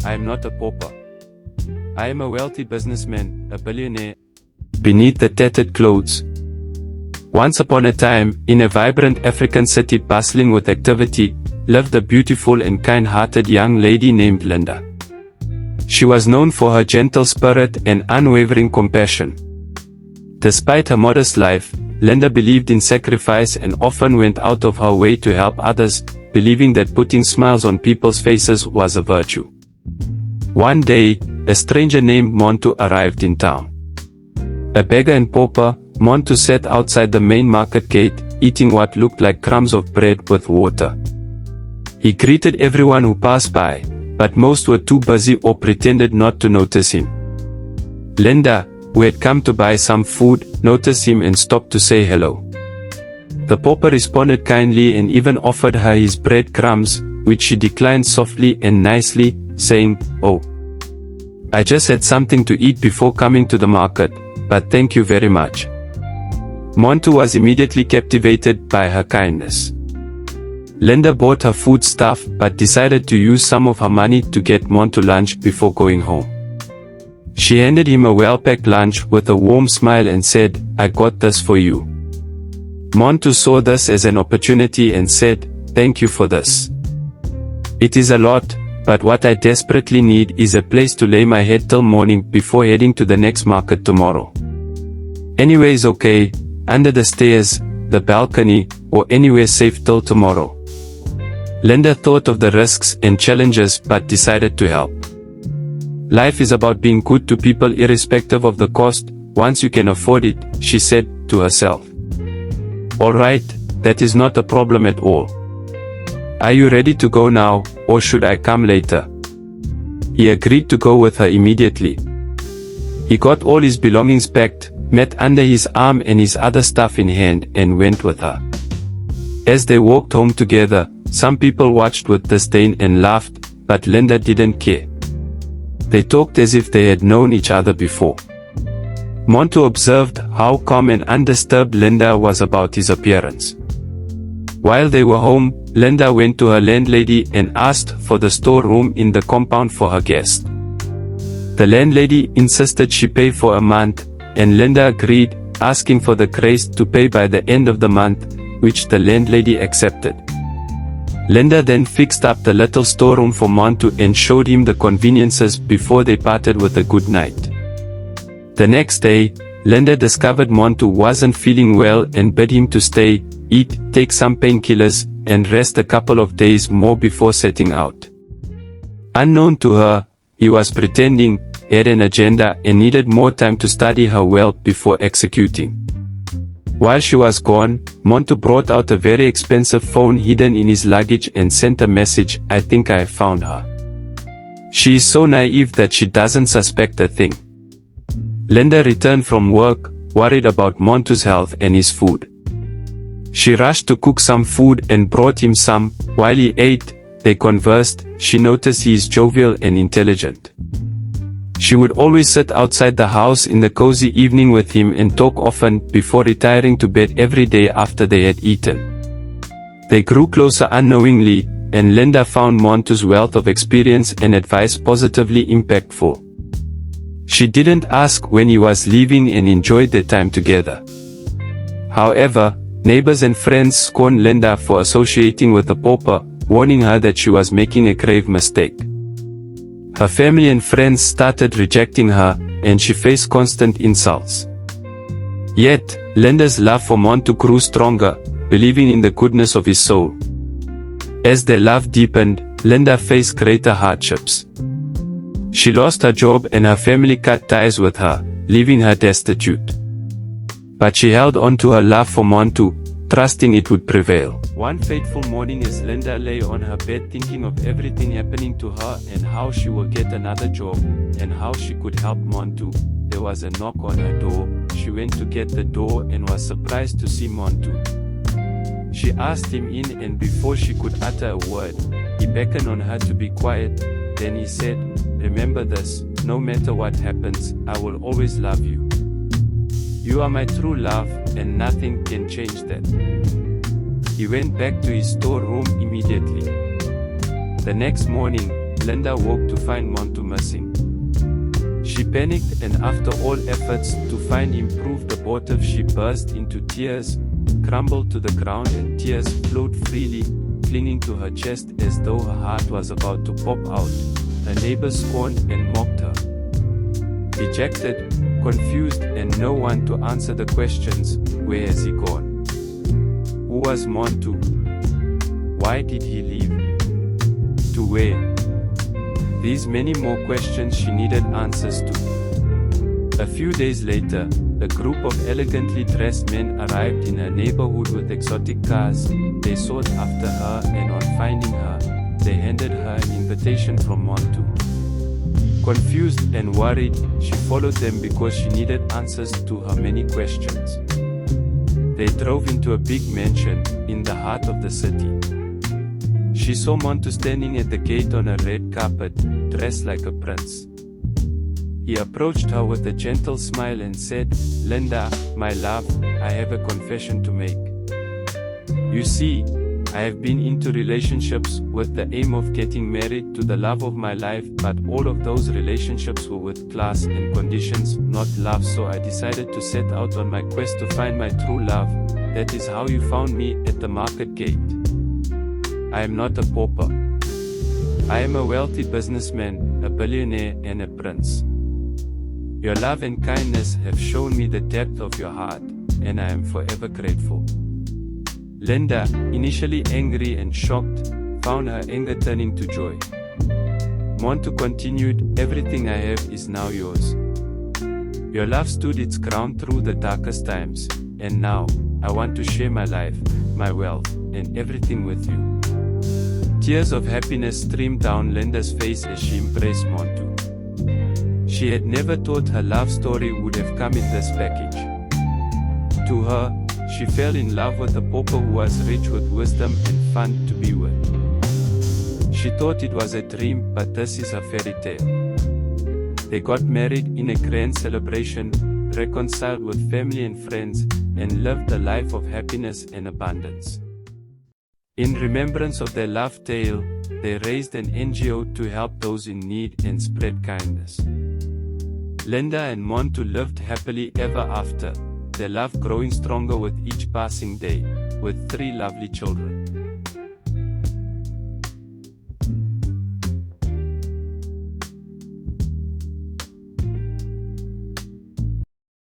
I am not a pauper. I am a wealthy businessman, a billionaire. Beneath the tattered clothes. Once upon a time, in a vibrant African city bustling with activity, lived a beautiful and kind-hearted young lady named Linda. She was known for her gentle spirit and unwavering compassion. Despite her modest life, Linda believed in sacrifice and often went out of her way to help others, believing that putting smiles on people's faces was a virtue. One day, a stranger named Mantu arrived in town. A beggar and pauper, Mantu sat outside the main market gate, eating what looked like crumbs of bread with water. He greeted everyone who passed by, but most were too busy or pretended not to notice him. Linda, who had come to buy some food, noticed him and stopped to say hello. The pauper responded kindly and even offered her his bread crumbs, which she declined softly and nicely, saying, "Oh, I just had something to eat before coming to the market, but thank you very much." Mantu was immediately captivated by her kindness. Linda bought her food stuff but decided to use some of her money to get Mantu lunch before going home. She handed him a well-packed lunch with a warm smile and said, "I got this for you." Mantu saw this as an opportunity and said, "Thank you for this. It is a lot, but what I desperately need is a place to lay my head till morning before heading to the next market tomorrow. Anyways, okay, under the stairs, the balcony, or anywhere safe till tomorrow." Linda thought of the risks and challenges but decided to help. Life is about being good to people irrespective of the cost. Once you can afford it, she said to herself. "Alright, that is not a problem at all. Are you ready to go now, or should I come later?" He agreed to go with her immediately. He got all his belongings packed, met under his arm and his other stuff in hand, and went with her. As they walked home together, some people watched with disdain and laughed, but Linda didn't care. They talked as if they had known each other before. Mantu observed how calm and undisturbed Linda was about his appearance. While they were home, Linda went to her landlady and asked for the storeroom in the compound for her guest. The landlady insisted she pay for a month, and Linda agreed, asking for the grace to pay by the end of the month, which the landlady accepted. Linda then fixed up the little storeroom for Mantu and showed him the conveniences before they parted with a good night. The next day, Linda discovered Mantu wasn't feeling well and bid him to stay, eat, take some painkillers, and rest a couple of days more before setting out. Unknown to her, he was pretending, had an agenda and needed more time to study her well before executing. While she was gone, Mantu brought out a very expensive phone hidden in his luggage and sent a message, "I think I have found her." She is so naive that she doesn't suspect a thing. Linda returned from work, worried about Mantu's health and his food. She rushed to cook some food and brought him some. While he ate, they conversed. She noticed he is jovial and intelligent. She would always sit outside the house in the cozy evening with him and talk often, before retiring to bed every day after they had eaten. They grew closer unknowingly, and Linda found Mantu's wealth of experience and advice positively impactful. She didn't ask when he was leaving and enjoyed their time together. However, neighbors and friends scorned Linda for associating with the pauper, warning her that she was making a grave mistake. Her family and friends started rejecting her, and she faced constant insults. Yet, Linda's love for Mantu grew stronger, believing in the goodness of his soul. As their love deepened, Linda faced greater hardships. She lost her job and her family cut ties with her, leaving her destitute. But she held on to her love for Mantu, trusting it would prevail. One fateful morning, as Linda lay on her bed thinking of everything happening to her and how she will get another job, and how she could help Mantu, there was a knock on her door. She went to get the door and was surprised to see Mantu. She asked him in, and before she could utter a word, he beckoned on her to be quiet. Then he said, "Remember this, no matter what happens, I will always love you. You are my true love, and nothing can change that." He went back to his storeroom immediately. The next morning, Linda woke to find Mantu missing. She panicked, and after all efforts to find him proved abortive, she burst into tears, crumbled to the ground, and tears flowed freely, clinging to her chest as though her heart was about to pop out. Her neighbors scorned and mocked her. Dejected, confused, and no one to answer the questions, where has he gone? Who was Mantu? Why did he leave? To where? These many more questions she needed answers to. A few days later, a group of elegantly dressed men arrived in her neighborhood with exotic cars. They sought after her, and on finding her, they handed her an invitation from Mantu. Confused and worried, she followed them because she needed answers to her many questions. They drove into a big mansion in the heart of the city. She saw Mantu standing at the gate on a red carpet, dressed like a prince. He approached her with a gentle smile and said, "Linda, my love, I have a confession to make. You see, I have been into relationships with the aim of getting married to the love of my life, but all of those relationships were with class and conditions, not love, so I decided to set out on my quest to find my true love. That is how you found me at the market gate. I am not a pauper. I am a wealthy businessman, a billionaire, and a prince. Your love and kindness have shown me the depth of your heart, and I am forever grateful." Linda, initially angry and shocked, found her anger turning to joy. Mantu continued, "Everything I have is now yours. Your love stood its ground through the darkest times, and now, I want to share my life, my wealth, and everything with you." Tears of happiness streamed down Linda's face as she embraced Mantu. She had never thought her love story would have come in this package. To her, she fell in love with a pauper who was rich with wisdom and fun to be with. She thought it was a dream, but this is a fairy tale. They got married in a grand celebration, reconciled with family and friends, and lived a life of happiness and abundance. In remembrance of their love tale, they raised an NGO to help those in need and spread kindness. Linda and Mantu lived happily ever after, their love growing stronger with each passing day, with 3 lovely children.